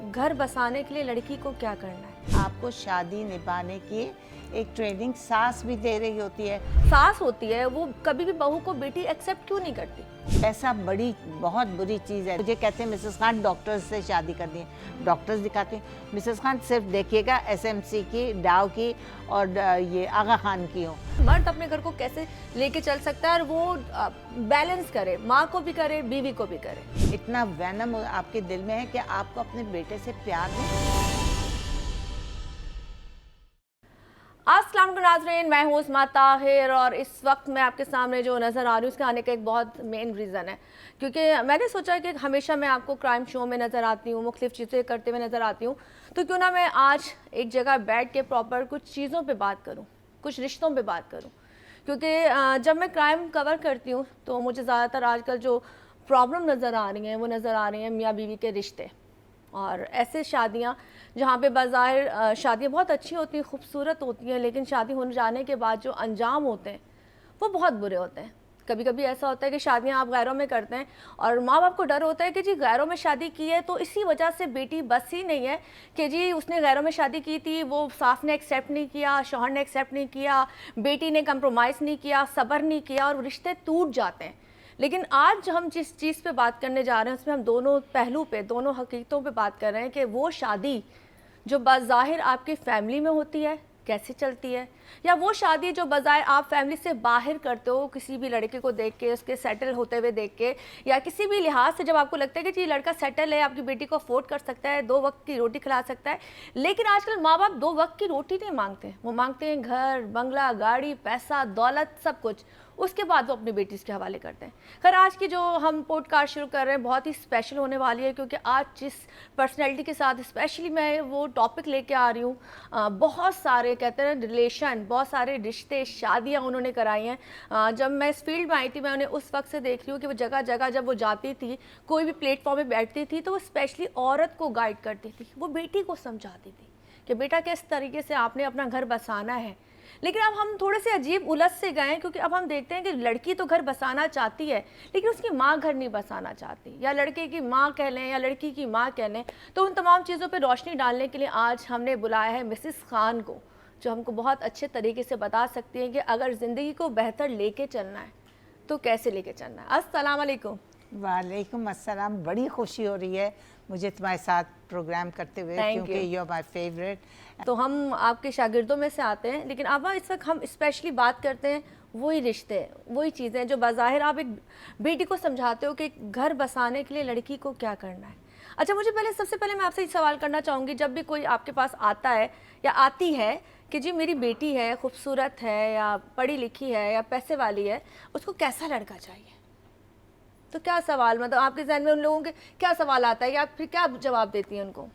घर बसाने के लिए लड़की को क्या करना है? आपको शादी निभाने की एक ट्रेनिंग सास भी दे रही होती है। सास होती है, वो कभी भी बहू को बेटी एक्सेप्ट क्यों नहीं करती? पैसा बड़ी बहुत बुरी चीज़ है। मुझे कहते हैं मिसेस खान डॉक्टर्स से शादी करनी है, डॉक्टर्स दिखाते हैं मिसेस खान सिर्फ देखिएगा एसएमसी की, डाव की और ये आगा खान की हो। मर्द अपने घर को कैसे लेके चल सकता है और वो बैलेंस करे, माँ को भी करे, बीवी को भी करे। इतना वैनम आपके दिल में है कि आपको अपने बेटे से प्यार नहीं। अस्सलाम वालेकुम नाज़रीन, मैं हूँ उस्मा ताहिर और इस वक्त मैं आपके सामने जो नज़र आ रही हूँ उसके आने का एक बहुत मेन रीज़न है, क्योंकि मैंने सोचा कि हमेशा मैं आपको क्राइम शो में नज़र आती हूँ, मुख्तलिफ चीज़ें करते हुए नज़र आती हूँ, तो क्यों ना मैं आज एक जगह बैठ के प्रॉपर कुछ चीज़ों पे बात करूँ, कुछ रिश्तों पे बात करूँ। क्योंकि जब मैं क्राइम कवर करती हूँ तो मुझे ज़्यादातर आजकल जो प्रॉब्लम नज़र आ रही हैं वो नज़र आ रही हैं मियाँ बीवी के रिश्ते, और ऐसे शादियाँ जहाँ पे बाज़ाहिर शादियाँ बहुत अच्छी होती हैं, खूबसूरत होती हैं, लेकिन शादी होने जाने के बाद जो अंजाम होते हैं वो बहुत बुरे होते हैं। कभी कभी ऐसा होता है कि शादियाँ आप गैरों में करते हैं और माँ बाप को डर होता है कि जी गैरों में शादी की है तो इसी वजह से बेटी बस ही नहीं है कि जी उसने गैरों में शादी की थी, वो सास ने एक्सेप्ट नहीं किया, शौहर ने एक्सेप्ट नहीं किया, बेटी ने कंप्रोमाइज़ नहीं किया, सब्र नहीं किया और रिश्ते टूट जाते हैं। लेकिन आज हम जिस चीज़ पे बात करने जा रहे हैं उसमें हम दोनों पहलू पे, दोनों हकीकतों पे बात कर रहे हैं कि वो शादी जो बाज़ाहिर आपकी फैमिली में होती है कैसे चलती है, या वो शादी जो बाज़ाहिर आप फैमिली से बाहर करते हो किसी भी लड़के को देख के, उसके सेटल होते हुए देख के, या किसी भी लिहाज से जब आपको लगता है कि जी लड़का सेटल है, आपकी बेटी को अफोर्ड कर सकता है, 2 वक्त की रोटी खिला सकता है। लेकिन आजकल माँ बाप 2 वक्त की रोटी नहीं मांगते, वो मांगते हैं घर, बंगला, गाड़ी, पैसा, दौलत, सब कुछ। उसके बाद वो अपनी बेटी के हवाले करते हैं। खैर आज की जो हम पॉडकास्ट शुरू कर रहे हैं बहुत ही स्पेशल होने वाली है, क्योंकि आज जिस पर्सनैलिटी के साथ स्पेशली मैं वो टॉपिक लेके आ रही हूँ, बहुत सारे कहते हैं रिलेशन, बहुत सारे रिश्ते, शादियाँ उन्होंने कराई हैं। जब मैं इस फील्ड में आई थी मैं उन्हें उस वक्त से देख रही हूँ कि वो जगह जगह जब वो जाती थी, कोई भी प्लेटफॉर्म पे बैठती थी तो वो स्पेशली औरत को गाइड करती थी, वो बेटी को समझाती थी कि बेटा किस तरीके से आपने अपना घर बसाना है। लेकिन अब हम थोड़े से अजीब उलझ से गए हैं, क्योंकि अब हम देखते हैं कि लड़की तो घर बसाना चाहती है लेकिन उसकी माँ घर नहीं बसाना चाहती, या लड़के की माँ कह लें या लड़की की माँ कह लें। तो उन तमाम चीज़ों पे रोशनी डालने के लिए आज हमने बुलाया है मिसेस खान को, जो हमको बहुत अच्छे तरीके से बता सकती हैं कि अगर ज़िंदगी को बेहतर लेके चलना है तो कैसे लेके चलना है। अस्सलाम वालेकुम। वालेकुम अस्सलाम। बड़ी खुशी हो रही है मुझे तुम्हारे साथ प्रोग्राम करते हुए, क्योंकि यू आर माय फेवरेट। तो हम आपके शागिर्दों में से आते हैं, लेकिन अब इस वक्त हम स्पेशली बात करते हैं वही रिश्ते, वही चीज़ें जो बाज़ाहिर आप एक बेटी को समझाते हो कि घर बसाने के लिए लड़की को क्या करना है। अच्छा, मुझे सबसे पहले मैं आपसे ये सवाल करना चाहूँगी, जब भी कोई आपके पास आता है या आती है कि जी मेरी बेटी है, खूबसूरत है या पढ़ी लिखी है या पैसे वाली है, उसको कैसा लड़का चाहिए, तो क्या सवाल, मतलब आपके जहन में उन लोगों के क्या सवाल आता है या फिर क्या जवाब देती हैं उनको?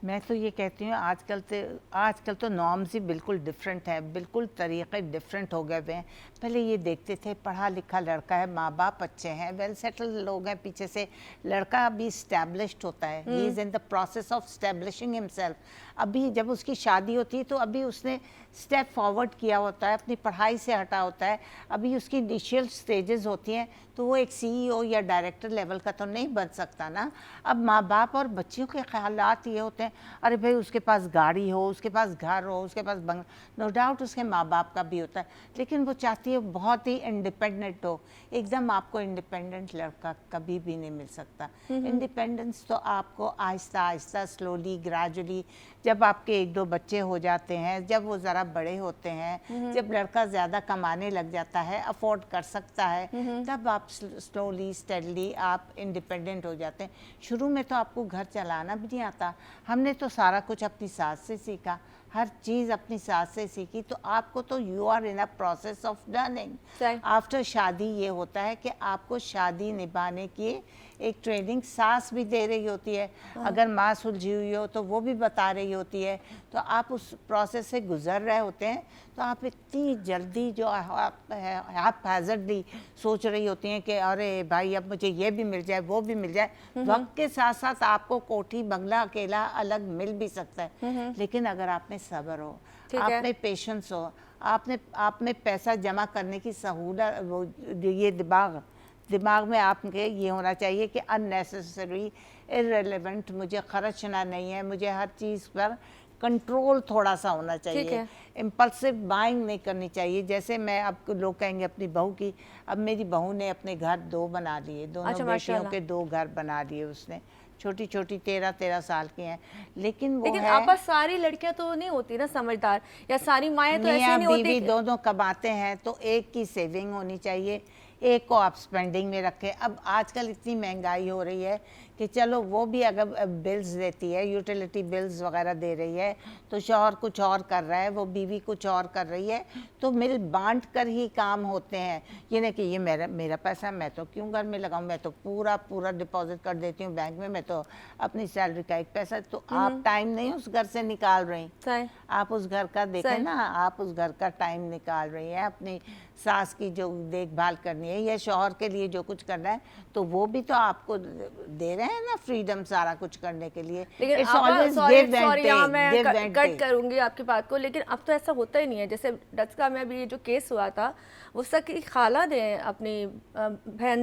मैं तो ये कहती हूँ आजकल तो नॉर्म्स ही बिल्कुल डिफरेंट है, बिल्कुल तरीक़े डिफरेंट हो गए हुए हैं। पहले ये देखते थे पढ़ा लिखा लड़का है, माँ बाप अच्छे हैं, वेल सेटल्ड लोग हैं, पीछे से लड़का अभी इस्टेब्लिश्ड होता है, he is in the process of establishing himself. अभी जब उसकी शादी होती है तो अभी उसने स्टेप फॉरवर्ड किया होता है, अपनी पढ़ाई से हटा होता है, अभी उसकी इनिशियल स्टेजेस होती हैं, तो वो एक सीईओ या डायरेक्टर लेवल का तो नहीं बन सकता ना। अब माँ बाप और बच्चियों के ख्यालात ये होते हैं, अरे भाई उसके पास गाड़ी हो, उसके पास घर हो, उसके पास बंगला, नो डाउट उसके माँ बाप का भी होता है, लेकिन वो चाहती है बहुत ही इंडिपेंडेंट हो। एकदम आपको इंडिपेंडेंट लड़का कभी भी नहीं मिल सकता। इंडिपेंडेंस तो आपको आहिस्ता आहिस्ता, स्लोली, ग्रेजुअली, जब आपके 1-2 बच्चे हो जाते हैं, जब वो ज़रा बड़े होते हैं, जब लड़का ज़्यादा कमाने लग जाता है, अफोर्ड कर सकता है, तब आप स्लोली स्टेडली आप इंडिपेंडेंट हो जाते हैं। शुरू में तो आपको घर चलाना भी नहीं आता। हमने तो सारा कुछ अपनी सास से सीखा, हर चीज़ अपनी सास से सीखी, तो आपको तो you are in a process of learning. After शादी ये होता है कि आपको शादी निभाने की एक ट्रेनिंग सास भी दे रही होती है, अगर माँ सुलझी हुई हो तो वो भी बता रही होती है, तो आप उस प्रोसेस से गुजर रहे होते हैं। तो आप इतनी जल्दी जो आप हैज़र्डली सोच रही होती हैं कि अरे भाई अब मुझे ये भी मिल जाए, वो भी मिल जाए। वक्त के साथ साथ आपको कोठी बंगला अकेला अलग मिल भी सकता है, लेकिन अगर आप में सब्र हो, आप में पेशेंस हो, आप में पैसा जमा करने की सहूलत, वो ये दिमाग दिमाग में आपके ये होना चाहिए कि अननेसेसरी इररिलेवेंट मुझे खर्चना नहीं है, मुझे हर चीज़ पर कंट्रोल थोड़ा सा होना चाहिए, इम्पल्सिव बाइंग नहीं करनी चाहिए। जैसे मैं आपको लोग कहेंगे अपनी बहू की, अब मेरी बहू ने अपने घर 2 बना लिए, दोनों अच्छा, बेटियों के 2 घर बना लिए उसने, छोटी छोटी 13-13 साल की हैं, लेकिन वो लेकिन है आपस सारी लड़कियां तो नहीं होती ना समझदार, या सारी माएँ तो ऐसी मियाँ नहीं होती बीवी दोनों कमाते हैं तो एक की सेविंग होनी चाहिए, एक को आप स्पेंडिंग में रखें। अब आजकल इतनी महंगाई हो रही है कि चलो वो भी अगर बिल्स देती है, यूटिलिटी बिल्स वगैरह दे रही है, तो शौहर कुछ और कर रहा है, वो बीवी कुछ और कर रही है, तो मिल बांट कर ही काम होते हैं। ये नहीं कि ये मेरा पैसा मैं तो क्यों घर में लगाऊं, मैं तो पूरा डिपॉजिट कर देती हूँ बैंक में, मैं तो अपनी सैलरी का एक पैसा, तो आप टाइम नहीं उस घर से निकाल रही, सही। आप उस घर का देखें ना, आप उस घर का टाइम निकाल रही हैं, अपनी सास की जो देखभाल करनी है या शौहर के लिए जो कुछ करना है, तो वो भी तो आपको दे रहे हैं ना फ्रीडम सारा कुछ करने के लिए। लेकिन It's आप always sorry give and sorry take, यहाँ मैं give and कट take. करूंगी आपकी बात को, लेकिन अब तो ऐसा होता ही नहीं है। जैसे डचका में अभी ये जो केस हुआ था, वो सकी खाला ने अपनी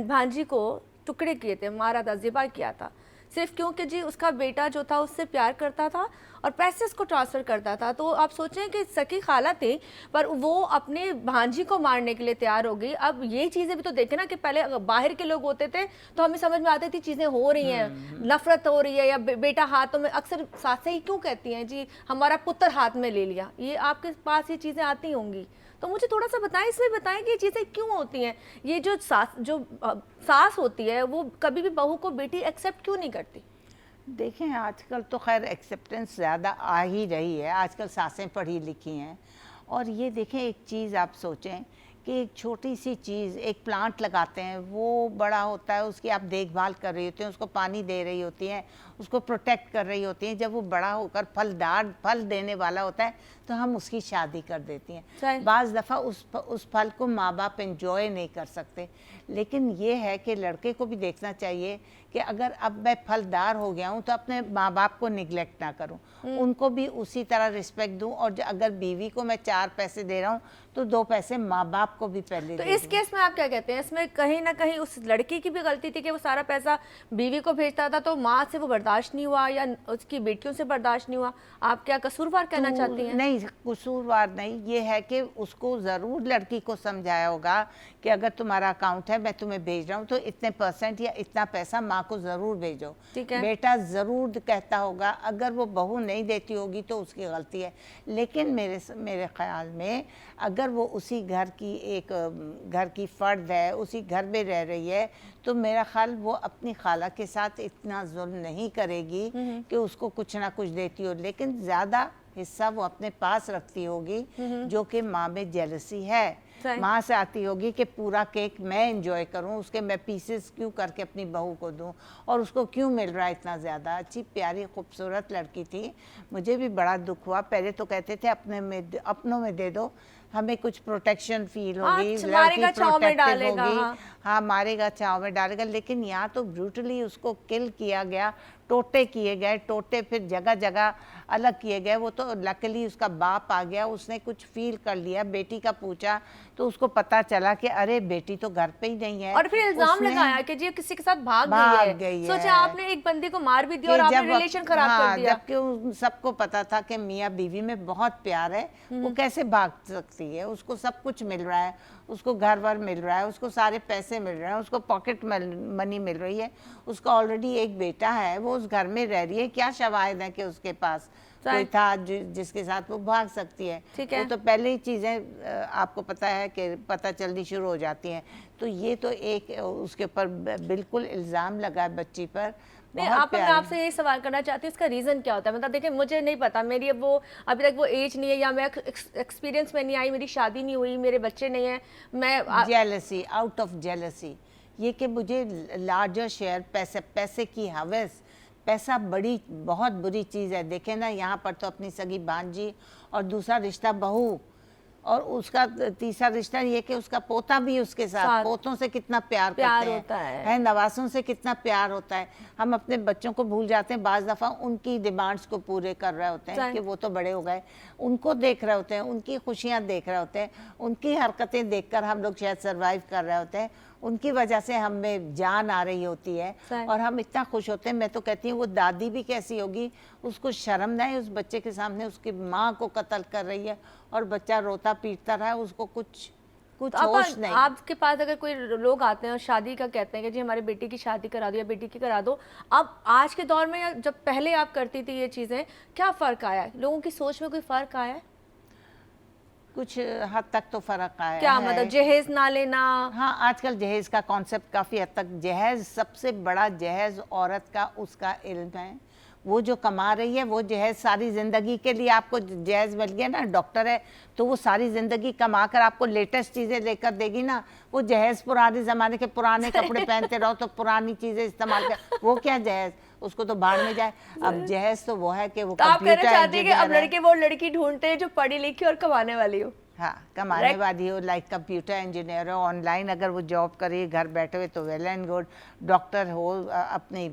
भांजी को टुकड़े किए थे, मारा था, ज़िबा किया था, सिर्फ क्योंकि जी उसका बेटा जो था उससे प्यार करता था और पैसे उसको ट्रांसफ़र करता था। तो आप सोचें कि सकी खाला थी पर वो अपने भांजी को मारने के लिए तैयार हो गई। अब ये चीज़ें भी तो देखें ना कि पहले अगर बाहर के लोग होते थे तो हमें समझ में आती थी चीज़ें हो रही हैं, नफरत हो रही है, या बेटा हाथों में, अक्सर सासें ही क्यों कहती हैं जी हमारा पुत्र हाथ में ले लिया, ये आपके पास ये चीज़ें आती होंगी। तो मुझे थोड़ा सा बताएं, इसमें बताएं कि ये चीज़ें क्यों होती हैं। ये जो सास होती है वो कभी भी बहू को बेटी एक्सेप्ट क्यों नहीं करती? देखें आजकल तो खैर एक्सेप्टेंस ज़्यादा आ ही रही है, आजकल सासें पढ़ी लिखी हैं। और ये देखें एक चीज़ आप सोचें कि एक छोटी सी चीज़, एक प्लांट लगाते हैं, वो बड़ा होता है, उसकी आप देखभाल कर रही होती हैं, उसको पानी दे रही होती हैं, उसको प्रोटेक्ट कर रही होती हैं। जब वो बड़ा होकर फल देने वाला होता है तो हम उसकी शादी कर देती हैं। बाज़ दफ़ा उस फल को माँ बाप एंजॉय नहीं कर सकते। लेकिन ये है कि लड़के को भी देखना चाहिए कि अगर अब मैं फलदार हो गया हूँ तो अपने माँ बाप को निगलेक्ट ना करूँ, उनको भी उसी तरह रिस्पेक्ट दूँ। और अगर बीवी को मैं 4 पैसे दे रहा हूँ तो 2 पैसे माँ बाप को भी पहले तो दे इस केस में आप क्या कहते हैं? इसमें कहीं ना कहीं उस लड़की की भी गलती थी कि वो सारा पैसा बीवी को भेजता था, तो माँ से वो बर्दाश्त नहीं हुआ या उसकी बेटियों से बर्दाश्त नहीं हुआ। आप क्या कसूरवार कहना चाहती हैं? नहीं, कसूरवार नहीं, ये है कि उसको ज़रूर लड़की को समझाया होगा कि अगर तुम्हारा अकाउंट है, मैं तुम्हें भेज रहा हूँ, तो इतने % या इतना पैसा माँ को ज़रूर भेजो। ठीक है। बेटा ज़रूर कहता होगा, अगर वो बहू नहीं देती होगी तो उसकी गलती है। लेकिन मेरे ख्याल में अगर वो उसी घर की फ़र्द है, उसी घर में रह रही है, तो मेरा ख्याल वो अपनी खाला के साथ इतना जुल्म नहीं करेगी कि उसको कुछ ना कुछ देती हो, लेकिन ज़्यादा हिस्सा वो अपने पास रखती होगी, जो कि माँ में जेलसी है। माँ से आती होगी कि पूरा केक मैं एंजॉय करूं, उसके मैं पीसेस क्यों करके अपनी बहू को दूं, और उसको क्यों मिल रहा है इतना ज़्यादा। अच्छी प्यारी खूबसूरत लड़की थी, मुझे भी बड़ा दुख हुआ। पहले तो कहते थे अपनों में दे दो, हमें कुछ प्रोटेक्शन फील होगी, मारेगा छांव में डालेगा, हाँ मारेगा छांव में डालेगा। लेकिन यहाँ तो ब्रूटली उसको किल किया गया, टोटे किए गए, टोटे फिर जगह जगह अलग किए गए। वो तो लकीली उसका बाप आ गया, उसने कुछ फील कर लिया, बेटी का पूछा तो उसको पता चला कि अरे बेटी तो घर पे ही नहीं है, और फिर इल्जाम लगाया कि जी किसी के साथ भाग गई है। सोचे आपने एक बंदी को मार भी दिया और आपने रिलेशन खराब कर दिया। जबकि सबको पता था कि मियाँ बीवी में बहुत प्यार है, वो कैसे भाग सकती है, उसको सब कुछ मिल रहा है, उसको घर वर मिल रहा है, उसको सारे पैसे मिल रहे हैं, उसको पॉकेट मनी मिल रही है, उसका ऑलरेडी एक बेटा है, वो उस घर में रह रही है। क्या शवाहिद है कि उसके पास कोई था जिसके साथ वो भाग सकती है? वो तो पहले ही चीज़ें आपको पता है कि पता चलनी शुरू हो जाती हैं। तो ये तो एक उसके ऊपर बिल्कुल इल्ज़ाम लगा है बच्ची पर। नहीं, आपसे यही सवाल करना चाहती हूँ, इसका रीज़न क्या होता है? मतलब देखिए, मुझे नहीं पता, मेरी अभी तक वो एज नहीं है, या मैं एक्सपीरियंस में नहीं आई, मेरी शादी नहीं हुई, मेरे बच्चे नहीं हैं, मैं जेलसी, आउट ऑफ जेलसी, ये कि मुझे लार्जर शेयर, पैसे की हवस। पैसा बहुत बुरी चीज़ है। देखें ना, यहाँ पर तो अपनी सगी भांजी और दूसरा रिश्ता बहू, और उसका तीसरा रिश्ता ये कि उसका पोता भी उसके साथ, पोतों से कितना प्यार करते होता है, नवासों से कितना प्यार होता है। हम अपने बच्चों को भूल जाते हैं, बाज़ दफ़ा उनकी डिमांड्स को पूरे कर रहे होते हैं कि वो तो बड़े हो गए, उनको देख रहे होते हैं, उनकी खुशियाँ देख रहे होते हैं, उनकी हरकतें देखकर हम लोग शायद सर्वाइव कर रहे होते हैं। उनकी वजह से हमें जान आ रही होती है सही। और हम इतना खुश होते हैं। मैं तो कहती हूँ वो दादी भी कैसी होगी, उसको शर्म ना है उस बच्चे के सामने उसकी माँ को कत्ल कर रही है और बच्चा रोता पीटता रहा है, उसको कुछ तो होश नहीं। आपके पास अगर कोई लोग आते हैं और शादी का कहते हैं कि जी हमारी बेटी की शादी करा दो या बेटी की करा दो, अब आज के दौर में या जब पहले आप करती थी ये चीज़ें, क्या फ़र्क आया है? लोगों की सोच में कोई फ़र्क आया है? कुछ हद तक तो फर्क आया क्या है। मतलब जहेज ना लेना? हाँ, आजकल जहेज का कॉन्सेप्ट काफ़ी हद तक, जहेज सबसे बड़ा जहेज औरत का उसका इल्म है। वो जो कमा रही है वो जहेज सारी ज़िंदगी के लिए आपको जहेज मिल गया ना, डॉक्टर है तो वो सारी ज़िंदगी कमा कर आपको लेटेस्ट चीज़ें लेकर देगी ना। वो जहेज पुराने ज़माने के पुराने कपड़े पहनते रहो तो पुरानी चीज़ें इस्तेमाल कर, वो क्या जहेज, उसको तो भाड़ में जाए। अब जहेज तो वो है कि वो तो आप कहना कंप्यूटर चाहते हैं कि अब इंजीनियर है। लड़के वो लड़की ढूंढते हैं जो पढ़ी लिखी और कमाने वाली हो? हाँ, कमाने वाली हो, लाइक कंप्यूटर इंजीनियर हो, ऑनलाइन अगर वो जॉब करे घर बैठे हुए तो वेल एंड गुड। डॉक्टर हो, अपनी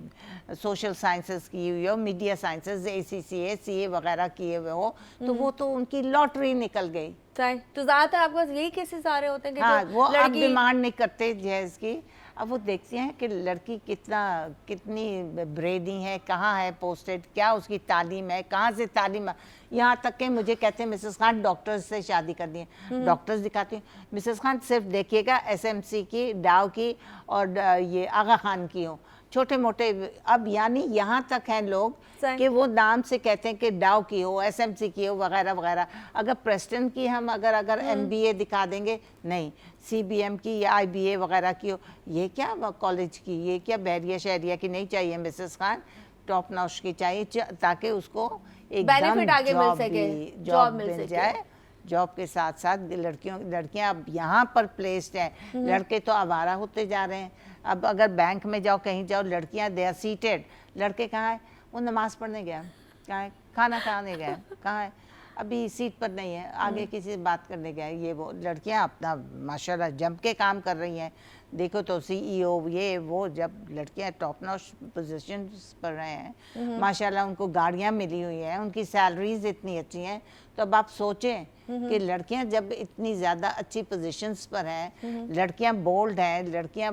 सोशल साइंसेस की हुई हो, मीडिया साइंसेस, ACCA CA वगैरह किए हुए हो, तो वो तो उनकी लॉटरी निकल गई। सही। तो ज़्यादातर आपके पास यही केसेस आ रहे होते हैं कि हाँ, जो वो अब लड़की डिमांड नहीं करते जहेज की। अब वो देखते हैं कि लड़की कितनी ब्रेनी है, कहाँ है पोस्टेड, क्या उसकी तालीम है, कहाँ से तालीम। यहाँ तक कि मुझे कहते हैं मिसेस खान डॉक्टर्स से शादी करनी है, डॉक्टर्स दिखाती हूँ, मिसेस खान सिर्फ देखिएगा SMC की, डाव की और ये आगा खान की हो, छोटे मोटे। अब यानी यहाँ तक हैं लोग कि वो नाम से कहते हैं कि डाव की हो, SMC की हो वगैरह वगैरह। अगर प्रेस्टन की हम अगर MBA दिखा देंगे, नहीं, CBM की या IBA वगैरह की हो, ये क्या कॉलेज की, ये क्या बहरिया शहरिया की नहीं चाहिए मिसेस खान, टॉप नॉच की चाहिए, ताकि उसको बेनिफिट आगे मिल सके, जॉब मिल जाए। जॉब के साथ साथ लड़कियां अब यहाँ पर प्लेस्ड हैं, लड़के तो आवारा होते जा रहे हैं। अब अगर बैंक में जाओ, कहीं जाओ, लड़कियां दे आर सीटेड, लड़के कहाँ है, वो नमाज पढ़ने गया, कहाँ है, खाना खाने गया, कहाँ है, अभी सीट पर नहीं है, आगे किसी से बात करने गया। ये वो लड़कियां अपना माशाल्लाह जम के काम कर रही हैं। देखो तो CEO ये वो, जब लड़कियां टॉप नॉच पोजीशंस पर रहे हैं, माशाल्लाह उनको गाड़ियां मिली हुई हैं, उनकी सैलरीज इतनी अच्छी हैं। तो अब आप सोचें कि लड़कियां जब इतनी ज़्यादा अच्छी पोजीशंस पर हैं, लड़कियां बोल्ड हैं, लड़कियां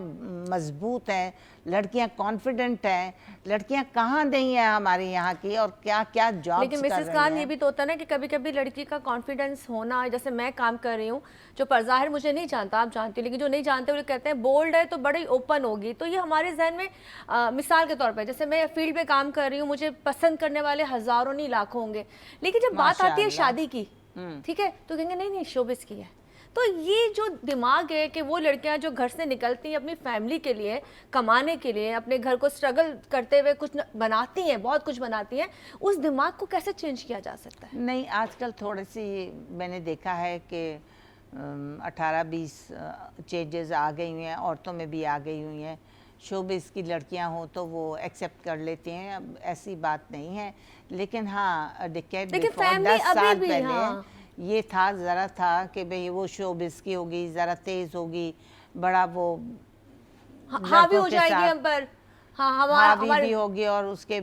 मजबूत हैं, लड़कियां कॉन्फिडेंट हैं, लड़कियां कहाँ नहीं हैं हमारे यहाँ की, और क्या क्या जॉब्स लेकिन कर मिसेस रही खान हैं। ये भी तो होता है ना कि कभी कभी लड़की का कॉन्फिडेंस होना, जैसे मैं काम कर रही हूँ, जो परज़ाहिर मुझे नहीं जानता, आप जानती हो, लेकिन जो नहीं जानते वो कहते हैं बोल्ड है तो बड़ी ओपन होगी, तो ये हमारे जहन में मिसाल के तौर पर, जैसे मैं फील्ड पे काम कर रही हूँ, मुझे पसंद करने वाले हज़ारों नहीं लाखों होंगे, लेकिन जब बात आती है शादी की, ठीक है, तो कहेंगे नहीं नहीं शोबिस की है। तो ये जो दिमाग है कि वो लड़कियां जो घर से निकलती हैं अपनी फैमिली के लिए, कमाने के लिए, अपने घर को स्ट्रगल करते हुए कुछ बनाती हैं, बहुत कुछ बनाती हैं, उस दिमाग को कैसे चेंज किया जा सकता है? नहीं, आजकल थोड़ी सी मैंने देखा है कि 18-20 चेंजेस आ गई हुई हैं, औरतों में भी आ गई हुई हैं। शोबिस की लड़कियां हों तो वो एक्सेप्ट कर लेती हैं, अब ऐसी बात नहीं है। लेकिन हाँ, डिकेड बिफोर 10 साल पहले हाँ। ये था, ज़रा था कि भाई वो शोबिस की होगी, ज़रा तेज़ होगी, बड़ा वो हावी हो जाएगी हम पर, हाँ हावी भी होगी और उसके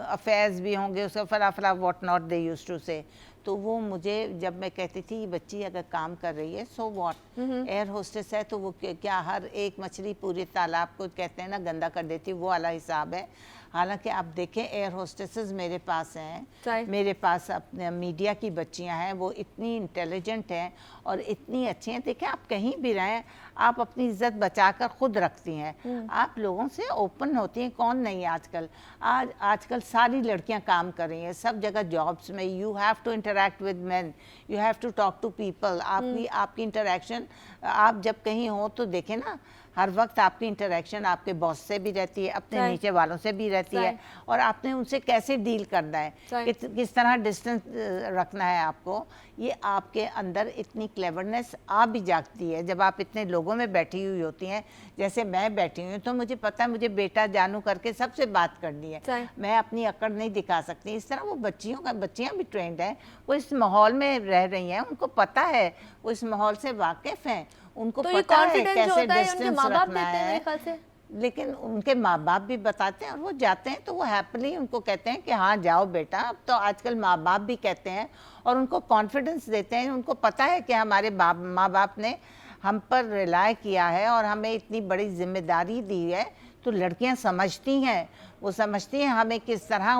अफेयर्स भी होंगे, उसका फला what not they used to say. तो वो मुझे, जब मैं कहती थी बच्ची अगर काम कर रही है सो व्हाट, एयर होस्टेस है तो वो क्या हर एक मछली पूरे तालाब को कहते हैं ना गंदा कर देती, वो वाला हिसाब है। हालांकि आप देखें एयर होस्टेसेस मेरे पास हैं, मेरे पास अपने मीडिया की बच्चियां हैं, वो इतनी इंटेलिजेंट हैं और इतनी अच्छी हैं। देखें आप कहीं भी रहें, आप अपनी इज्जत बचाकर खुद रखती हैं, आप लोगों से ओपन होती हैं। कौन नहीं है आजकल, आजकल सारी लड़कियां काम कर रही हैं सब जगह जॉब्स में। You have to interact with man, you have to talk to people. आपकी इंटरेक्शन, आप जब कहीं हो तो देखें ना, हर वक्त आपकी इंटरेक्शन आपके बॉस से भी रहती है, अपने नीचे वालों से भी रहती है, और आपने उनसे कैसे डील करना है, किस तरह डिस्टेंस रखना है आपको। ये आपके अंदर इतनी क्लेवरनेस आ भी जाती है जब आप इतने लोगों में बैठी हुई होती हैं। जैसे मैं बैठी हुई हूँ तो मुझे पता है मुझे बेटा जानू करके सबसे बात करनी है, मैं अपनी अकड़ नहीं दिखा सकती। इस तरह वो बच्चियाँ भी ट्रेंड हैं, वो इस माहौल में रह रही हैं, उनको पता है, वो इस माहौल से वाकिफ हैं, उनको तो पता है कैसे डिस्टेंस रखना है। लेकिन उनके माँ बाप भी बताते हैं और वो जाते हैं तो वो हैप्पीली उनको कहते हैं कि हाँ जाओ बेटा। अब तो आजकल माँ बाप भी कहते हैं और उनको कॉन्फिडेंस देते हैं, उनको पता है कि हमारे माँ बाप ने हम पर रिलाय किया है और हमें इतनी बड़ी जिम्मेदारी दी है, तो लड़कियां समझती हैं, वो समझती हैं हमें किस तरह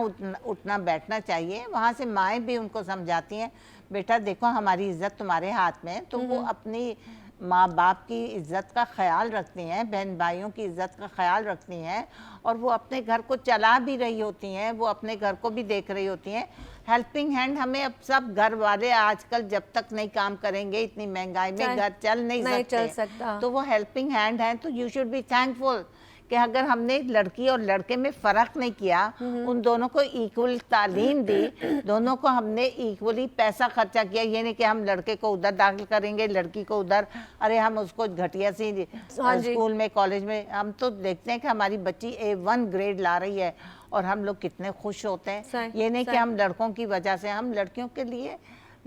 उठना बैठना चाहिए। वहाँ से माएँ भी उनको समझाती हैं, बेटा देखो हमारी इज्जत तुम्हारे हाथ में है। तो वो अपनी माँ बाप की इज्जत का ख्याल रखती हैं, बहन भाइयों की इज्जत का ख्याल रखती हैं, और वो अपने घर को चला भी रही होती हैं, वो अपने घर को भी देख रही होती हैं। हेल्पिंग हैंड हमें अब सब घर वाले आजकल जब तक नहीं काम करेंगे, इतनी महंगाई में घर चल नहीं सकते, तो वो हेल्पिंग हैंड है। तो यू शुड बी थैंकफुल कि अगर हमने लड़की और लड़के में फ़र्क नहीं किया, उन दोनों को इक्वल तालीम दी, दोनों को हमने इक्वली पैसा खर्चा किया, ये नहीं कि हम लड़के को उधर दाखिल करेंगे लड़की को उधर, अरे हम उसको घटिया सी स्कूल में कॉलेज में। हम तो देखते हैं कि हमारी बच्ची A1 ग्रेड ला रही है और हम लोग कितने खुश होते हैं। ये नहीं कि हम लड़कों की वजह से, हम लड़कियों के लिए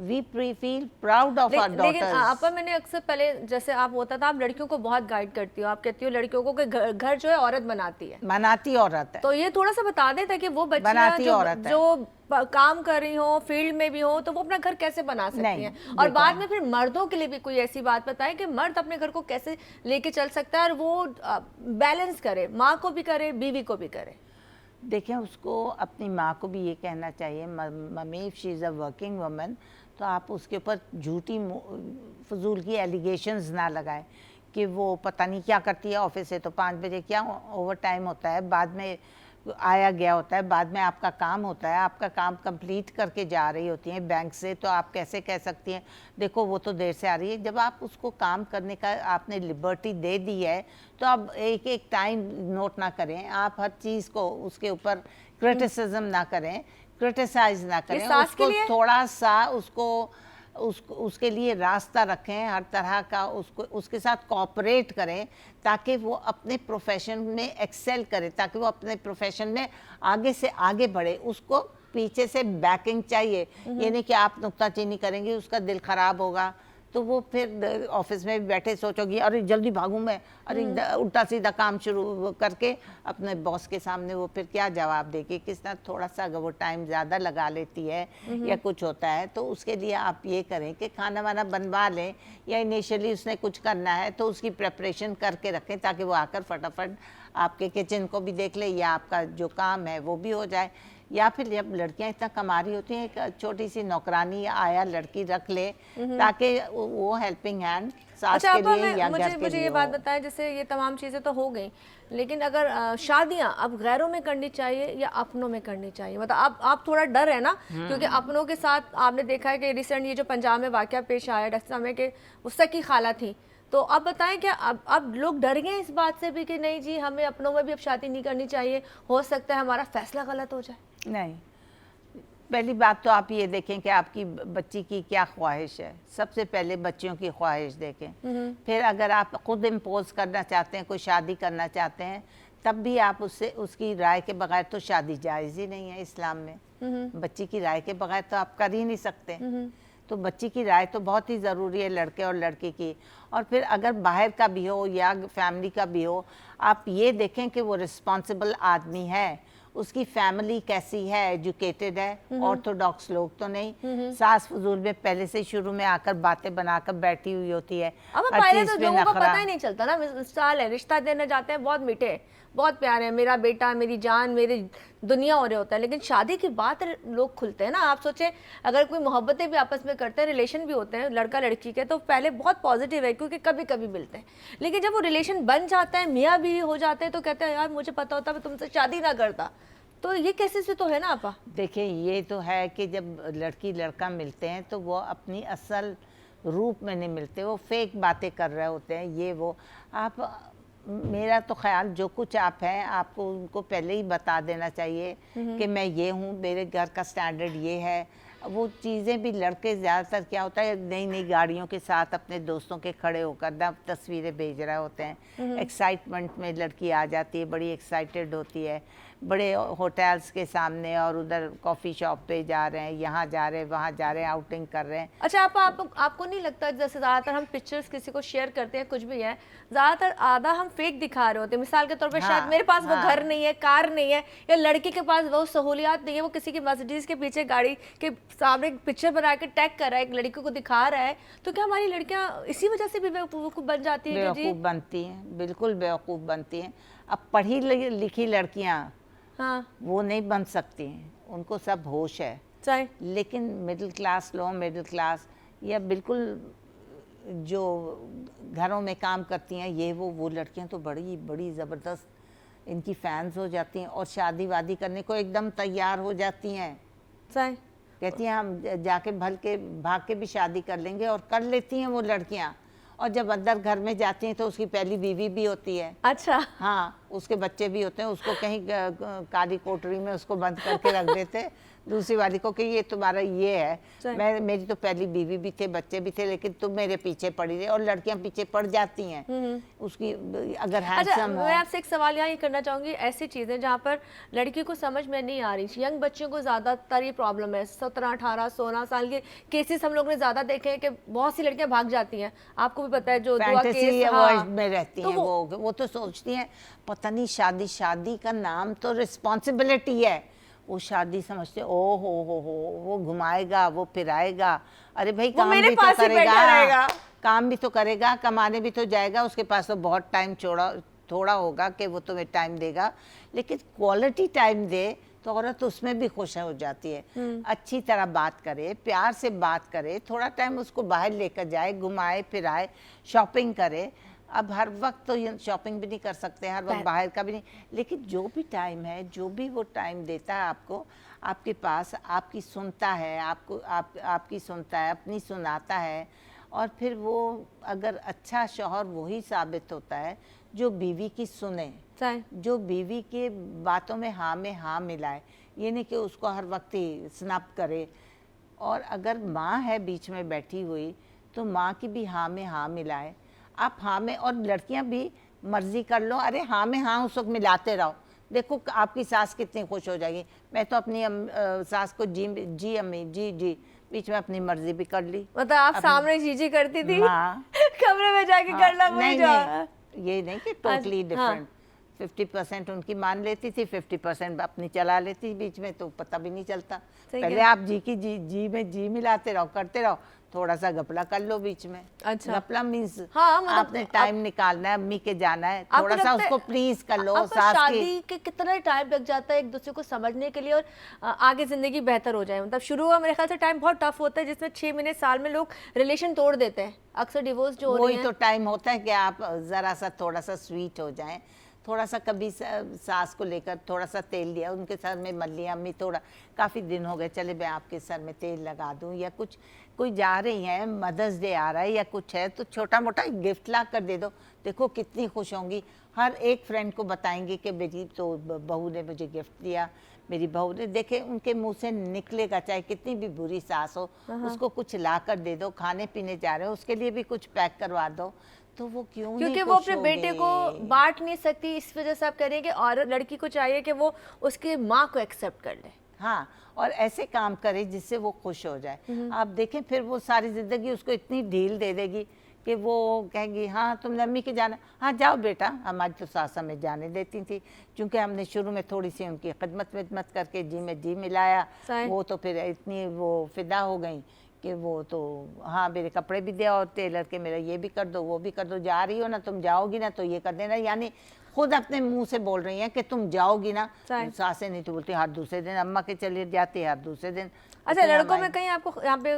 we feel proud of our daughters। लेकिन आपा मैंने अक्सर पहले जैसे आप होता था, आप लड़कियों को बहुत गाइड करती हो, आप कहती हो लड़कियों को कि घर जो है औरत बनाती औरत है। तो ये थोड़ा सा बता दें ताकि वो बच्चियां जो काम कर रही हो, फील्ड में भी हो, तो वो अपना घर कैसे बना सकती हैं। और बाद में फिर मर्दों के लिए भी कोई ऐसी बात बताएं कि मर्द अपने घर को कैसे लेके चल सकता है और वो बैलेंस करे, माँ को भी करे, बीवी को भी करे। देखें, उसको अपनी माँ को भी ये कहना चाहिए, mummy if she is a working woman, तो आप उसके ऊपर झूठी फजूल की एलिगेशंस ना लगाएं कि वो पता नहीं क्या करती है, ऑफिस से तो 5 बजे क्या ओवर टाइम होता है, बाद में आया गया होता है, बाद में आपका काम होता है, आपका काम कंप्लीट करके जा रही होती हैं बैंक से, तो आप कैसे कह सकती हैं देखो वो तो देर से आ रही है। जब आप उसको काम करने का आपने लिबर्टी दे दी है, तो अब एक एक टाइम नोट ना करें, आप हर चीज़ को उसके ऊपर क्रिटिसिज्म ना करें, क्रिटिसाइज ना करें, उसको थोड़ा सा उसके लिए रास्ता रखें, हर तरह का उसके साथ कोऑपरेट करें ताकि वो अपने प्रोफेशन में एक्सेल करे, ताकि वो अपने प्रोफेशन में आगे से आगे बढ़े। उसको पीछे से बैकिंग चाहिए, ये नहीं कि आप नुक्ताचीनी करेंगे उसका दिल खराब होगा, तो वो फिर ऑफिस में बैठे सोचोगी अरे जल्दी भागूं मैं, अरे उल्टा सीधा काम शुरू करके अपने बॉस के सामने वो फिर क्या जवाब देगी। किस तरह थोड़ा सा अगर वो टाइम ज़्यादा लगा लेती है या कुछ होता है, तो उसके लिए आप ये करें कि खाना वाना बनवा लें, या इनिशियली उसने कुछ करना है तो उसकी प्रेपरेशन करके रखें ताकि वो आकर फटाफट आपके किचन को भी देख ले या आपका जो काम है वो भी हो जाए। या फिर जब लड़कियां इतना कमा रही होती हैं, एक छोटी सी नौकरानी या आया लड़की रख ले ताकि वो हेल्पिंग हैंड सास के लिए या घर के मुझे ये बात बताएं, जैसे ये तमाम चीज़ें तो हो गई, लेकिन अगर शादियां अब गैरों में करनी चाहिए या अपनों में करनी चाहिए, मतलब आप थोड़ा डर है ना, क्योंकि अपनों के साथ आपने देखा है कि रिसेंट ये जो पंजाब में वाकया पेश आया समय के उससे की खाला थी, तो अब बताएं क्या अब लोग डर गए इस बात से भी कि नहीं जी हमें अपनों में भी अब शादी नहीं करनी चाहिए, हो सकता है हमारा फैसला गलत हो जाए। नहीं, पहली बात तो आप ये देखें कि आपकी बच्ची की क्या ख्वाहिश है, सबसे पहले बच्चियों की ख्वाहिश देखें। फिर अगर आप खुद इम्पोज करना चाहते हैं, कोई शादी करना चाहते हैं, तब भी आप उसकी राय के बगैर तो शादी जायज़ ही नहीं है इस्लाम में। बच्ची की राय के बगैर तो आप कर ही नहीं सकते। तो बच्ची की राय तो बहुत ही ज़रूरी है लड़के और लड़की की। और फिर अगर बाहर का भी हो या फैमिली का भी हो, आप ये देखें कि वो रिस्पॉन्सिबल आदमी है, उसकी फैमिली कैसी है, एजुकेटेड है, ऑर्थोडॉक्स लोग तो नहीं, सास फजूल में पहले से शुरू में आकर बातें बनाकर बैठी हुई होती है। अब पहले तो लोगों को पता ही नहीं चलता ना, साल है रिश्ता देने जाते हैं, बहुत मीठे बहुत प्यारे हैं, मेरा बेटा मेरी जान मेरी दुनिया हो रहे होता है, लेकिन शादी की बात लोग खुलते हैं ना। आप सोचें अगर कोई मोहब्बतें भी आपस में करते हैं, रिलेशन भी होते हैं लड़का लड़की के, तो पहले बहुत पॉजिटिव है क्योंकि कभी कभी मिलते हैं, लेकिन जब वो रिलेशन बन जाता है, मियाँ भी हो जाते हैं, तो कहते हैं यार मुझे पता होता मैं तुमसे शादी ना करता। तो ये कैसे से तो है ना आपा। देखिए ये तो है कि जब लड़की लड़का मिलते हैं तो वो अपनी असल रूप में नहीं मिलते, वो फेक बातें कर रहे होते हैं, ये वो। आप मेरा तो ख्याल जो कुछ आप हैं आपको उनको पहले ही बता देना चाहिए कि मैं ये हूँ, मेरे घर का स्टैंडर्ड ये है। वो चीज़ें भी लड़के ज़्यादातर क्या होता है नई नई गाड़ियों के साथ अपने दोस्तों के खड़े होकर ना तस्वीरें भेज रहे होते हैं, एक्साइटमेंट में लड़की आ जाती है, बड़ी एक्साइटेड होती है, बड़े होटल्स के सामने और उधर कॉफ़ी शॉप पे जा रहे हैं, यहाँ जा रहे हैं, वहाँ जा रहे हैं, आउटिंग कर रहे हैं। अच्छा, आपको नहीं लगता जैसे ज़्यादातर हम पिक्चर्स किसी को शेयर करते हैं कुछ भी है, ज़्यादातर आधा हम फेक दिखा रहे होते हैं। मिसाल के तौर पे शायद मेरे पास वो घर नहीं है, कार नहीं है, या लड़की के पास वो सहूलियात नहीं है, वो किसी की मर्सिडीज के पीछे गाड़ी के सामने पिक्चर बना के टैग कर रहा है, एक लड़की को दिखा रहा है, तो क्या हमारी लड़कियां इसी वजह से भी बेवकूफ़ बन जाती है? बेवकूफ़ बनती हैं, बिल्कुल बेवकूफ़ बनती हैं। अब पढ़ी लिखी लड़कियाँ हाँ, वो नहीं बन सकती हैं, उनको सब होश है। चाहे लेकिन middle class, low middle class, या बिल्कुल जो घरों में काम करती हैं ये वो लड़कियां तो बड़ी बड़ी ज़बरदस्त इनकी फैंस हो जाती हैं और शादी वादी करने को एकदम तैयार हो जाती हैं। चाहे कहती हैं हम जाके भाग के भी शादी कर लेंगे, और कर लेती हैं वो लड़कियां। और जब अंदर घर में जाती हैं तो उसकी पहली बीवी भी होती है। अच्छा, हाँ, उसके बच्चे भी होते हैं, उसको कहीं काली कोठरी में उसको बंद करके रख देते, दूसरी वाली को कि ये तुम्हारा ये है, मेरी तो पहली बीवी भी थे, बच्चे भी थे, लेकिन तुम मेरे पीछे पड़ी रही। और लड़कियां पीछे पड़ जाती हैं उसकी, अगर अच्छा, हैंडसम हो। मैं आपसे एक सवाल यहाँ ये करना चाहूँगी, ऐसी चीज़ें जहाँ पर लड़की को समझ में नहीं आ रही, यंग बच्चों को ज़्यादातर ये प्रॉब्लम है, 17, 18, 16 साल के केसेस हम लोग ने ज़्यादा देखे हैं कि बहुत सी लड़कियां भाग जाती हैं। आपको भी पता है जो दुआ केस, हाँ, में रहती हैं वो तो सोचती हैं पता नहीं शादी का नाम तो रिस्पॉन्सिबिलिटी है, वो शादी समझते ओ हो वो घुमाएगा, वो फिराएगा। अरे भाई काम भी तो करेगा, काम भी तो करेगा, कमाने भी तो जाएगा, उसके पास तो बहुत टाइम थोड़ा होगा कि वो तुम्हें टाइम देगा, लेकिन क्वालिटी टाइम दे तो औरत उसमें भी खुश हो जाती है। अच्छी तरह बात करे, प्यार से बात करे, थोड़ा टाइम उसको बाहर लेकर जाए, घुमाए फिराए, शॉपिंग करे। अब हर वक्त तो शॉपिंग भी नहीं कर सकते, हर वक्त बाहर का भी नहीं, लेकिन जो भी टाइम है, जो भी वो टाइम देता है आपको, आपके पास, आपकी सुनता है, आपकी सुनता है, अपनी सुनाता है, और फिर वो अगर अच्छा शौहर वही साबित होता है जो बीवी की सुने, जो बीवी के बातों में हाँ मिलाए, ये नहीं कि उसको हर वक्त ही स्नैप करे। और अगर माँ है बीच में बैठी हुई तो माँ की भी हाँ में हाँ मिलाए। आप हाँ में, और लड़कियां भी मर्जी कर लो, अरे हाँ में हाँ उस वक्त मिलाते रहो, देखो आपकी सास कितनी खुश हो जाएगी। मैं तो अपनी सास को जी अम्मी जी बीच में अपनी मर्जी भी कर ली। मतलब आप सामने जी करती थी, कमरे में जाके करना नहीं, ये नहीं कि टोटली डिफरेंट। 50% उनकी मान लेती थी, 50% अपनी चला लेती बीच में, तो पता भी नहीं चलता। पहले आप जी में जी मिलाते रहो, करते रहो, थोड़ा सा घपला कर लो बीच में। अच्छा, घपला मीन्स मतलब आपने टाइम निकालना है, अम्मी के जाना है, थोड़ा सा उसको प्लीज कर लो। शादी के कितना टाइम लग जाता है एक दूसरे को समझने के लिए और आगे जिंदगी बेहतर हो जाए? मतलब शुरू में मेरे ख्याल से टाइम बहुत टफ होता है, जिसमें 6 महीने साल में लोग रिलेशन तोड़ देते हैं, अक्सर डिवोर्स जो हो रही है। वही तो टाइम होता है कि आप जरा सा थोड़ा सा स्वीट हो जाएं, थोड़ा सा कभी सास को लेकर थोड़ा सा तेल लिया, उनके सर में मल लिया, अम्मी थोड़ा काफ़ी दिन हो गए, चले मैं आपके सर में तेल लगा दूं, या कुछ कोई जा रही है, मदर्स डे आ रहा है या कुछ है, तो छोटा मोटा गिफ्ट ला कर दे दो, देखो कितनी खुश होंगी। हर एक फ्रेंड को बताएंगे कि मेरी तो बहू ने मुझे गिफ्ट दिया, मेरी बहू ने, देखे उनके मुंह से निकलेगा, चाहे कितनी भी बुरी सास हो, उसको कुछ ला कर दे दो, खाने पीने जा रहे हो उसके लिए भी कुछ पैक करवा दो, तो वो क्योंकि वो अपने बेटे को बांट नहीं सकती, इस वजह से आप कह रहे हैं कि और लड़की को चाहिए कि वो उसकी माँ को एक्सेप्ट कर ले। हाँ, और ऐसे काम करे जिससे वो खुश हो जाए। आप देखें फिर वो सारी जिंदगी उसको इतनी ढील दे देगी कि वो कहेगी हाँ तुमने अम्मी के जाना, हाँ जाओ बेटा, हमारी तो सास हमें जाने देती थी, क्योंकि हमने शुरू में थोड़ी सी उनकी खिदमत करके जी में जी मिलाया, वो तो फिर इतनी वो फिदा हो गई कि वो तो हाँ मेरे कपड़े भी दे और टेलर के मेरा ये भी कर दो, वो भी कर दो, जा रही हो ना तुम, जाओगी ना तो ये कर देना, यानी खुद अपने मुंह से बोल रही हैं कि तुम जाओगी ना। सासें नहीं तो बोलती हर दूसरे दिन, अम्मा के चले जाती हर दूसरे दिन। अच्छा, लड़कों में कहीं आपको यहाँ पे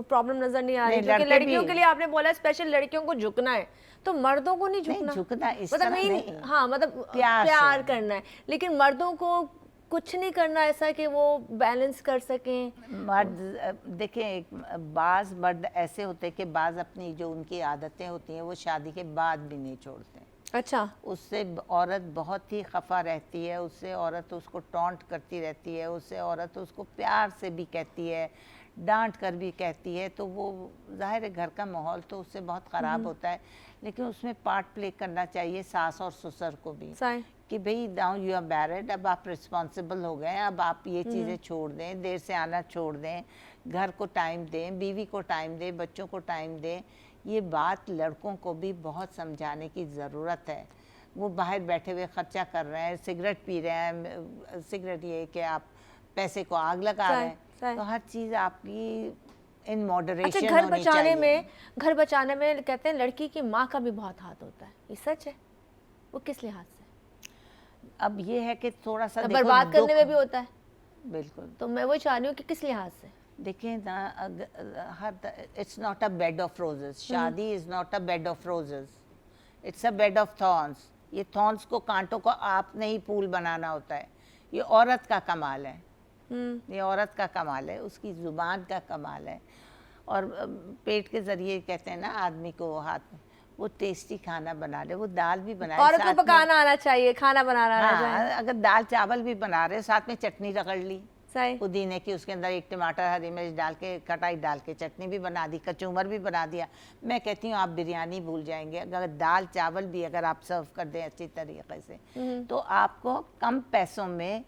प्रॉब्लम नजर नहीं आ रही? क्योंकि लड़कियों के लिए आपने बोला स्पेशल लड़कियों को झुकना है, तो मर्दों को नहीं झुकना इस तरह नहीं। हाँ, मतलब प्यार करना है, लेकिन मर्दों को कुछ नहीं करना ऐसा कि वो बैलेंस कर सकें। मर्द देखें, बाज मर्द ऐसे होते हैं कि बाज अपनी जो उनकी आदतें होती हैं वो शादी के बाद भी नहीं छोड़ते। अच्छा, उससे औरत बहुत ही खफा रहती है, उससे औरत उसको टॉन्ट करती रहती है, उससे औरत उसको प्यार से भी कहती है, डांट कर भी कहती है, तो वो जाहिर है घर का माहौल तो उससे बहुत ख़राब होता है, लेकिन उसमें पार्ट प्ले करना चाहिए सास और ससुर को भी सही। कि भाई नाउ यू आर मैरिड, अब आप रिस्पॉन्सिबल हो गए हैं, अब आप ये चीज़ें छोड़ दें, देर से आना छोड़ दें, घर को टाइम दें, बीवी को टाइम दें, बच्चों को टाइम दें। ये बात लड़कों को भी बहुत समझाने की ज़रूरत है। वो बाहर बैठे हुए ख़र्चा कर रहे हैं, सिगरेट पी रहे हैं, सिगरेट ये कि आप पैसे को आग लगा रहे हैं, तो हर चीज़ आपकी इन मॉडरेशन अच्छा, घर बचाने में कहते हैं लड़की की माँ का भी बहुत हाथ होता है, ये सच है? वो किस लिहाज से? अब ये है कि थोड़ा सा बर्बाद करने में भी होता है। बिल्कुल। तो मैं वही चाह रही हूँ कि किस लिहाज से? देखिए ना, it's not a bed of roses. शादी is not a bed of roses, it's a bed of thorns. ये थॉर्न्स को, कांटों को आपने ही फूल बनाना होता है। ये औरत का कमाल है, ये औरत का कमाल है, उसकी जुबान का कमाल है। और पेट के जरिए कहते हैं ना आदमी को हाथ में, वो टेस्टी खाना बना ले, वो दाल भी बनाए, औरत को पकाना आना चाहिए, खाना बनाना आना चाहिए। अगर दाल चावल भी बना रहे, साथ में चटनी रगड़ ली सही। पुदीने की, उसके अंदर एक टमाटर हरी मिर्च डाल के, खटाई डाल के चटनी भी बना दी, कचूमर भी बना दिया। मैं कहती हूँ आप बिरयानी भूल जाएंगे अगर दाल चावल भी अगर आप सर्व कर दें अच्छी तरीके से। तो आपको कम पैसों में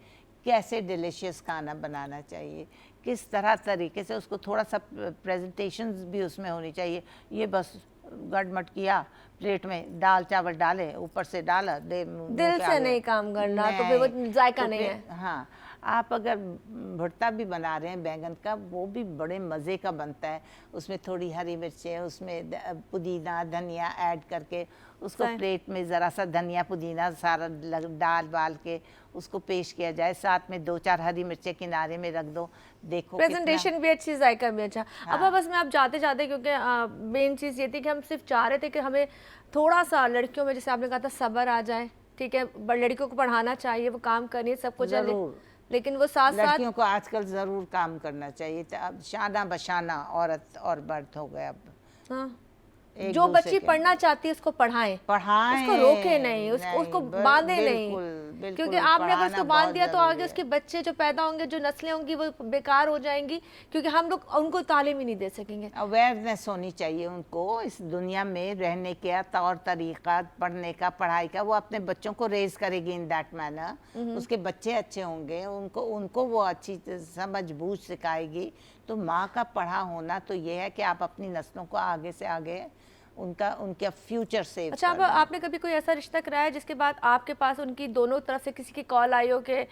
कैसे डिलीशियस खाना बनाना चाहिए, किस तरह तरीके से उसको, थोड़ा सा प्रेजेंटेशंस भी उसमें होनी चाहिए। ये बस गड़मट किया, प्लेट में दाल चावल डाले, ऊपर से डाला, दिल से नहीं काम करना, तो फिर वो जायका नहीं है। हाँ, आप अगर भुर्ता भी बना रहे हैं बैंगन का, वो भी बड़े मज़े का बनता है। उसमें थोड़ी हरी मिर्चें, उसमें पुदीना धनिया ऐड करके उसको प्लेट में ज़रा सा धनिया पुदीना सारा डाल बाल के उसको पेश किया जाए, साथ में 2-4 हरी मिर्चें किनारे में रख दो, देखो प्रेजेंटेशन भी अच्छी, जायका भी अच्छा। अब बस मैं आप जाते जाते, क्योंकि मेन चीज़ ये थी कि हम सिर्फ चाह रहे थे कि हमें थोड़ा सा लड़कियों में, जैसे आपने कहा था, सब्र आ जाए। ठीक है, लड़कियों को पढ़ाना चाहिए, वो काम करनी है, सब कुछ है, लेकिन वो साथ साथ लड़कियों को आजकल ज़रूर काम करना चाहिए। अब शाना बशाना औरत और मर्द हो गए अब। हाँ, जो बच्ची पढ़ना चाहती है उसको पढ़ाएं, उसको रोके नहीं, उसको बांधे नहीं, क्योंकि आपने अगर उसको बांध दिया तो आगे उसके बच्चे जो पैदा होंगे, जो नस्लें होंगी, वो बेकार हो जाएंगी, क्योंकि हम लोग उनको तालीम ही नहीं दे सकेंगे। अवेयरनेस होनी चाहिए उनको इस दुनिया में रहने का तौर तरीका, पढ़ने का, पढ़ाई का। वो अपने बच्चों को रेज करेगी इन दैट मैनर, उसके बच्चे अच्छे होंगे, उनको वो अच्छी समझ बूझ सिखाएगी। तो माँ का पढ़ा होना तो ये है कि आप अपनी नस्लों को आगे से आगे उनका फ्यूचर सेव। अच्छा, अब आपने कभी कोई ऐसा रिश्ता कराया जिसके बाद आपके पास उनकी दोनों तरफ से किसी की कॉल आई हो कि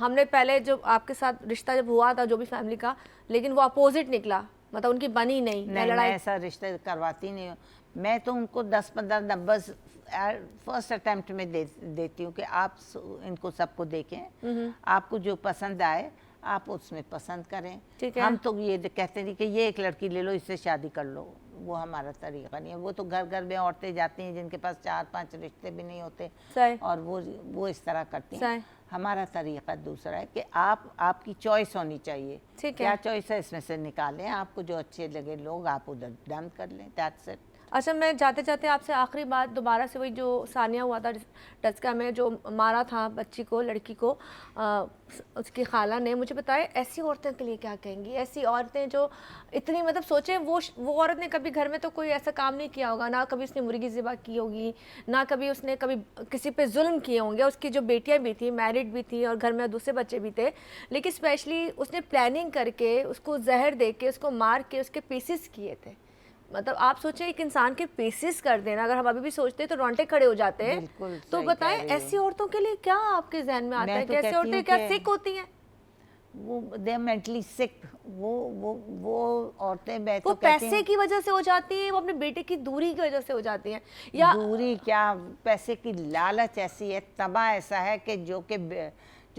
हमने पहले जो आपके साथ रिश्ता जब हुआ था जो भी फैमिली का, लेकिन वो अपोजिट निकला, मतलब उनकी बनी नहीं? मैं ऐसा रिश्ता करवाती नहीं हूँ। मैं तो उनको 10-15 नंबर्स फर्स्ट अटेम्प्ट में देती हूँ कि आप इनको सबको देखें, आपको जो पसंद आए आप उसमें पसंद करें। हम तो ये कहते नहीं कि ये एक लड़की ले लो, इससे शादी कर लो, वो हमारा तरीका नहीं है। वो तो घर घर में औरतें जाती हैं जिनके पास 4-5 रिश्ते भी नहीं होते, और वो इस तरह करती हैं। हमारा तरीका दूसरा है कि आपकी चॉइस होनी चाहिए, क्या चॉइस है इसमें से निकालें, आपको जो अच्छे लगे लोग आप उधर डन कर लें, दैट्स इट। अच्छा, मैं जाते जाते आपसे आखिरी बात दोबारा से, वही जो सानिया हुआ था टस्का में, जो मारा था बच्ची को, लड़की को, उसकी खाला ने, मुझे बताया ऐसी औरतों के लिए क्या कहेंगी? ऐसी औरतें जो इतनी, मतलब सोचें, वो औरत ने कभी घर में तो कोई ऐसा काम नहीं किया होगा, ना कभी उसने मुर्गी ज़िबा की होगी, ना कभी उसने कभी किसी पे जुल्म किए होंगे। उसकी जो बेटियाँ भी थी, मैरिड भी थी, और घर में दूसरे बच्चे भी थे, लेकिन स्पेशली उसने प्लानिंग करके उसको जहर दे के, उसको मार के उसके पीसेस किए थे। मतलब आप सोचें, एक इंसान के पीसेस कर देना, अगर हम अभी भी सोचते हैं तो रोंगटे खड़े हो जाते हैं। तो बताएं, ऐसी औरतों के लिए क्या आपके जहन में आता है कि ऐसी औरतें क्या सिक होती हैं? वो दे मेंटली सिक, वो औरतें, मैं वो पैसे की वजह से हो जाती हैं, वो अपने बेटे की दूरी की वजह से हो जाती हैं, या दूरी क्या, पैसे की लालच ऐसी है, तमा ऐसा है कि जो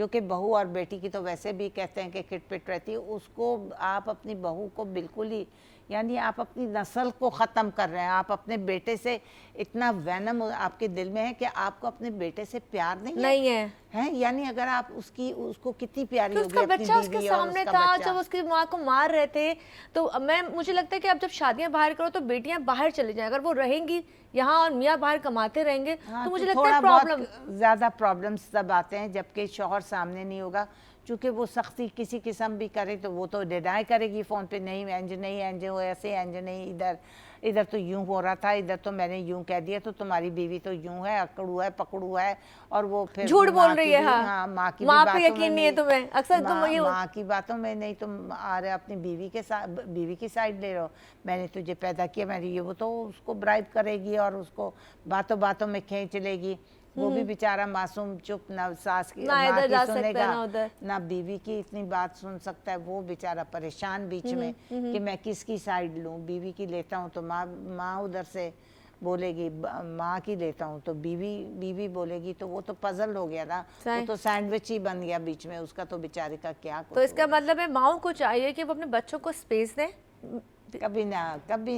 कि बहू और बेटी की तो वैसे भी कहते हैं कि खिटपिट रहती है, उसको आप अपनी बहू को बिल्कुल ही, यानी आप अपनी नस्ल को ख़त्म कर रहे हैं। आप अपने बेटे से इतना वैनम आपके दिल में है कि आपको अपने बेटे से प्यार नहीं है? यानी अगर आप उसको कितनी प्यारी होगी, उसका बच्चा उसके सामने था जब उसकी माँ को मार रहे थे। तो मुझे लगता है कि अब जब शादियां बाहर करो तो बेटियां बाहर चली जाएं, अगर वो रहेंगी यहाँ और मियाँ बाहर कमाते रहेंगे, तो मुझे लगता है ज़्यादा प्रॉब्लम्स तब आते हैं जबकि शौहर सामने नहीं होगा। चूँकि वो सख्ती किसी किस्म भी करे तो वो तो डिनाई करेगी फ़ोन पे, नहीं इंज नहीं, इंज हो ऐसे, इंज नहीं, इधर इधर तो यूं हो रहा था, इधर तो मैंने यूं कह दिया, तो तुम्हारी बीवी तो यूं है, अकड़ू है, पकड़ू है, और वो फिर झूठ माँ बोल रही की है। भी, हाँ, हाँ माँ की भी माँ पे बातों में यकीन नहीं है नहीं, तुम्हें, अक्सर तुम ये माँ की बातों में नहीं, तुम आ रहे अपनी बीवी के साथ, बीवी की साइड ले रहे हो, मैंने तुझे पैदा किया, मैंने ये, वो तो उसको ब्राइब करेगी और उसको बातों बातों में खींच लेगी। वो भी बेचारा मासूम चुप, ना सास की ना माँ इधर की जा सकता है, सुनेगा, ना उधर। ना बीवी की इतनी बात सुन सकता है, वो बेचारा परेशान बीच में कि मैं किसकी साइड लूं, बीवी की लेता हूं तो माँ उधर से बोलेगी, माँ की लेता हूँ तो बीवी बोलेगी, तो वो तो पजल हो गया ना, वो तो सैंडविच ही बन गया बीच में, उसका तो बेचारे का क्या तो इसका मतलब है माओ को चाहिए कि वो अपने बच्चों को स्पेस दें। कभी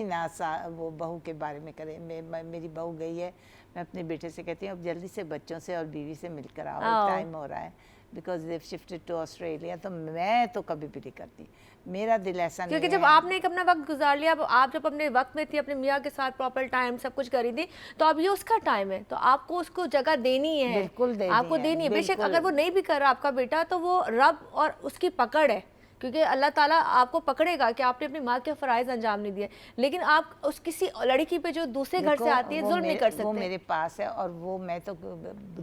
ना वो बहू के बारे में करे। मेरी बहू गई है, मैं अपने बेटे से कहती हूँ अब जल्दी से बच्चों से और बीवी से मिलकर आओ, टाइम हो रहा है, because Dev shifted to Australia. तो मैं तो कभी भी नहीं करती, मेरा दिल ऐसा नहीं है, क्योंकि जब आपने एक अपना वक्त गुजार लिया, अब आप जब अपने वक्त में थी, अपने मियाँ के साथ प्रॉपर टाइम सब कुछ करी थी, तो अब ये उसका टाइम है, तो आपको उसको जगह देनी है, बिल्कुल आपको देनी है। बेशक अगर वो नहीं भी कर रहा आपका बेटा, तो वो रब और उसकी पकड़ है, क्योंकि अल्लाह ताला आपको पकड़ेगा कि आपने अपनी माँ के फ़राइज़ अंजाम नहीं दिए। लेकिन आप उस किसी लड़की पे जो दूसरे घर से आती है जुल्म नहीं कर सकते। वो मेरे पास है, और वो मैं तो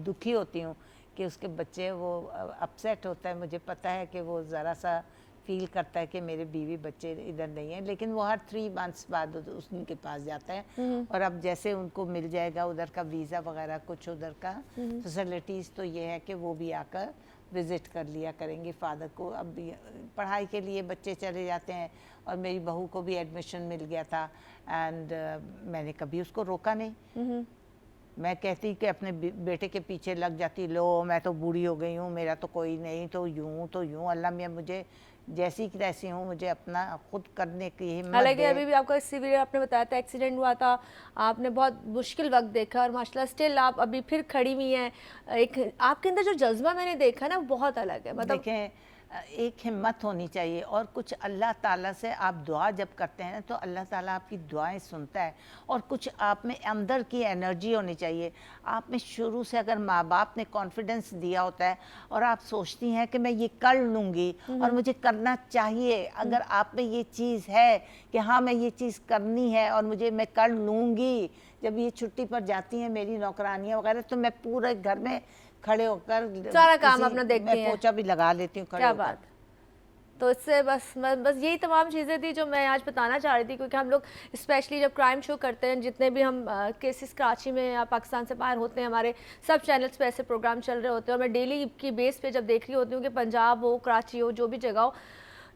दुखी होती हूँ कि उसके बच्चे, वो अपसेट होता है, मुझे पता है कि वो ज़रा सा फील करता है कि मेरे बीवी बच्चे इधर नहीं है, लेकिन वो हर 3 मंथ्स बाद उनके पास जाता है। और अब जैसे उनको मिल जाएगा उधर का वीज़ा वगैरह कुछ उधर का फैसिलिटीज़, तो ये है कि वो भी आकर विज़िट कर लिया करेंगे फादर को। अब पढ़ाई के लिए बच्चे चले जाते हैं, और मेरी बहू को भी एडमिशन मिल गया था, एंड मैंने कभी उसको रोका नहीं। मैं कहती कि अपने बेटे के पीछे लग जाती, लो मैं तो बूढ़ी हो गई हूँ, मेरा तो कोई नहीं, तो यूँ अल्लाह मियाँ मुझे जैसी की तैसी हूँ, मुझे अपना खुद करने की हिम्मत दे। हालांकि अभी भी आपका सिविल आपने बताया था एक्सीडेंट हुआ था, आपने बहुत मुश्किल वक्त देखा, और माशाल्लाह स्टिल आप अभी फिर खड़ी हुई हैं। एक आपके अंदर जो जज्बा मैंने देखा ना, वो बहुत अलग है। मतलब देखें, एक हिम्मत होनी चाहिए, और कुछ अल्लाह ताला से आप दुआ जब करते हैं तो अल्लाह ताला आपकी दुआएं सुनता है, और कुछ आप में अंदर की एनर्जी होनी चाहिए। आप में शुरू से अगर माँ बाप ने कॉन्फिडेंस दिया होता है, और आप सोचती हैं कि मैं ये कर लूँगी और मुझे करना चाहिए, अगर आप में ये चीज़ है कि हाँ मैं ये चीज़ करनी है और मैं कर लूँगी। जब ये छुट्टी पर जाती हैं मेरी नौकरानियाँ वगैरह, तो मैं पूरे घर में खड़े होकर सारा काम अपना देखती हैं, पोछा भी लगा लेती हूँ खड़े क्या होकर। बात। तो इससे बस यही तमाम चीज़ें थी जो मैं आज बताना चाह रही थी, क्योंकि हम लोग स्पेशली जब क्राइम शो करते हैं, जितने भी हम केसेस कराची में या पाकिस्तान से बाहर होते हैं, हमारे सब चैनल्स पे ऐसे प्रोग्राम चल रहे होते हैं, और मैं डेली की बेस पे जब देख रही होती हूँ कि पंजाब हो, कराची हो, जो भी जगह हो,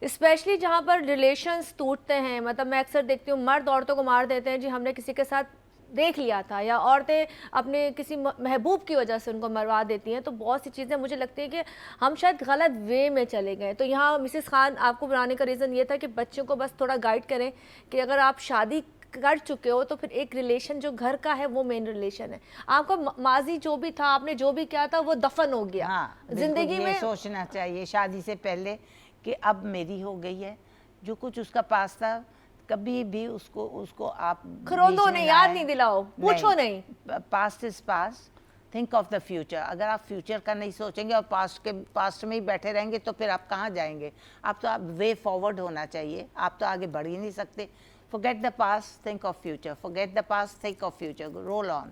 स्पेशली जहाँ पर रिलेशंस टूटते हैं, मतलब मैं अक्सर देखती हूँ मर्द औरतों को मार देते हैं, जी हमने किसी के साथ देख लिया था, या औरतें अपने किसी महबूब की वजह से उनको मरवा देती हैं। तो बहुत सी चीज़ें मुझे लगती है कि हम शायद गलत वे में चले गए। तो यहाँ मिसेस खान आपको बनाने का रीज़न ये था कि बच्चों को बस थोड़ा गाइड करें कि अगर आप शादी कर चुके हो तो फिर एक रिलेशन जो घर का है वो मेन रिलेशन है। आपका माजी जो भी था, आपने जो भी किया था, वो दफन हो गया। हाँ, जिंदगी में सोचना चाहिए शादी से पहले कि अब मेरी हो गई है, जो कुछ उसका पास था कभी भी उसको आप खरोदो नहीं, याद नहीं दिलाओ, पूछो नहीं। Past is past, think of the future. अगर आप फ्यूचर का नहीं सोचेंगे और पास्ट में ही बैठे रहेंगे तो फिर आप कहाँ जाएंगे। आप वे फॉरवर्ड होना चाहिए, आप तो आगे बढ़ ही नहीं सकते। Forget the past, think of future. Forget the past, think of future. Roll on.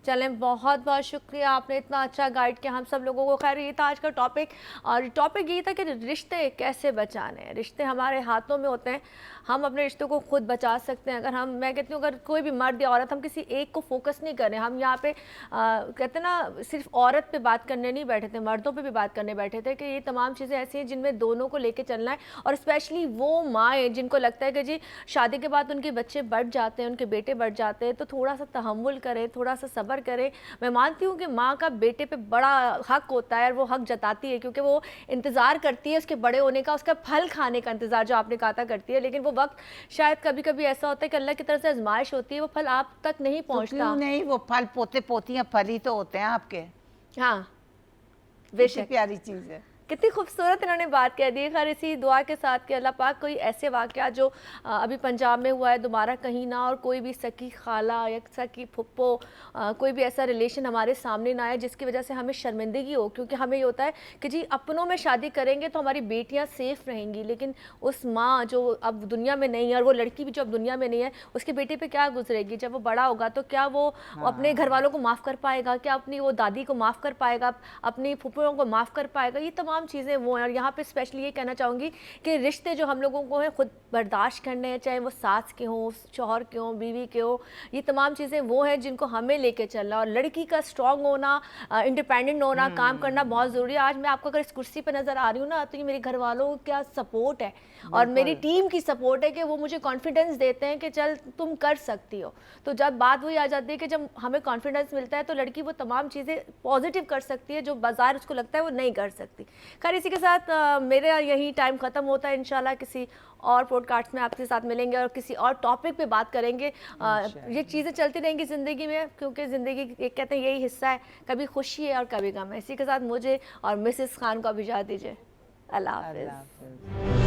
चलें, बहुत बहुत शुक्रिया, आपने इतना अच्छा गाइड किया हम सब लोगों को। खैर ये था आज का टॉपिक, और टॉपिक ये था कि रिश्ते कैसे बचाने हैं। रिश्ते हमारे हाथों में होते हैं, हम अपने रिश्तों को खुद बचा सकते हैं। अगर मैं कहती हूँ, अगर कोई भी मर्द या औरत, हम किसी एक को फोकस नहीं करें। हम यहाँ पे कहते हैं ना, सिर्फ औरत पे बात करने नहीं बैठे थे, मर्दों पे भी बात करने बैठे थे कि ये तमाम चीज़ें ऐसी हैं जिनमें दोनों को लेके चलना है। और स्पेशली वो माएँ जिनको लगता है कि जी शादी के बाद उनके बच्चे बढ़ जाते हैं, उनके बेटे बढ़ जाते हैं, तो थोड़ा सा तहम्मुल करें, थोड़ा सा सब्र करें। मैं मानती हूँ कि माँ का बेटे पे बड़ा हक होता है, और वो हक जताती है, क्योंकि वो इंतज़ार करती है उसके बड़े होने का, उसका फल खाने का इंतज़ार जो आपने कहा था करती है। लेकिन वो वक्त शायद कभी कभी ऐसा होता है कि अल्लाह की तरफ से आजमाइश होती है, वो फल आप तक नहीं पहुँचता। क्यों नहीं, वो फल पोते पोतियाँ फल ही तो होते हैं आपके। हाँ, बेशक प्यारी चीज़ है। कितनी खूबसूरत इन्होंने बात कह दी है। खैर इसी दुआ के साथ कि अल्लाह पाक कोई ऐसे वाक़या जो अभी पंजाब में हुआ है दोबारा कहीं ना, और कोई भी सकी खाला या सकी फुप्पो कोई भी ऐसा रिलेशन हमारे सामने ना आए जिसकी वजह से हमें शर्मिंदगी हो। क्योंकि हमें ये होता है कि जी अपनों में शादी करेंगे तो हमारी बेटियाँ सेफ़ रहेंगी, लेकिन उस माँ जो अब दुनिया में नहीं है, और वो लड़की भी जो अब दुनिया में नहीं है, उसकी बेटी पे क्या गुजरेगी जब वो बड़ा होगा? तो क्या वो अपने घर वालों को माफ़ कर पाएगा? क्या अपनी वो दादी को माफ़ कर पाएगा? अपनी फूफियों को माफ़ कर पाएगा? ये तमाम चीज़ें वो हैं। और यहाँ पे स्पेशली ये कहना चाहूँगी कि रिश्ते जो हम लोगों को हैं खुद बर्दाश्त करने हैं, चाहे वो सास के हों, शौहर के हों, बीवी के हों, ये तमाम चीज़ें वो हैं जिनको हमें लेके चलना। और लड़की का स्ट्रॉन्ग होना, इंडिपेंडेंट होना, काम करना बहुत ज़रूरी है। आज मैं आपको अगर इस कुर्सी पर नज़र आ रही हूँ ना, तो ये मेरे घर वालों का सपोर्ट है और मेरी टीम की सपोर्ट है कि वो मुझे कॉन्फिडेंस देते हैं कि चल तुम कर सकती हो। तो जब बात वही आ जाती है कि जब हमें कॉन्फिडेंस मिलता है तो लड़की वो तमाम चीज़ें पॉजिटिव कर सकती है जो बाजार उसको लगता है वो नहीं कर सकती। खैर इसी के साथ मेरा यही टाइम ख़त्म होता है। इंशाल्लाह किसी और पॉडकास्ट में आपके साथ मिलेंगे और किसी और टॉपिक पे बात करेंगे। ये चीज़ें चलती रहेंगी ज़िंदगी में, क्योंकि ज़िंदगी एक कहते हैं यही हिस्सा है, कभी खुशी है और कभी गम है। इसी के साथ मुझे और मिसेस खान को भी इजाज़त दीजिए। अल्लाह हाफ़िज़।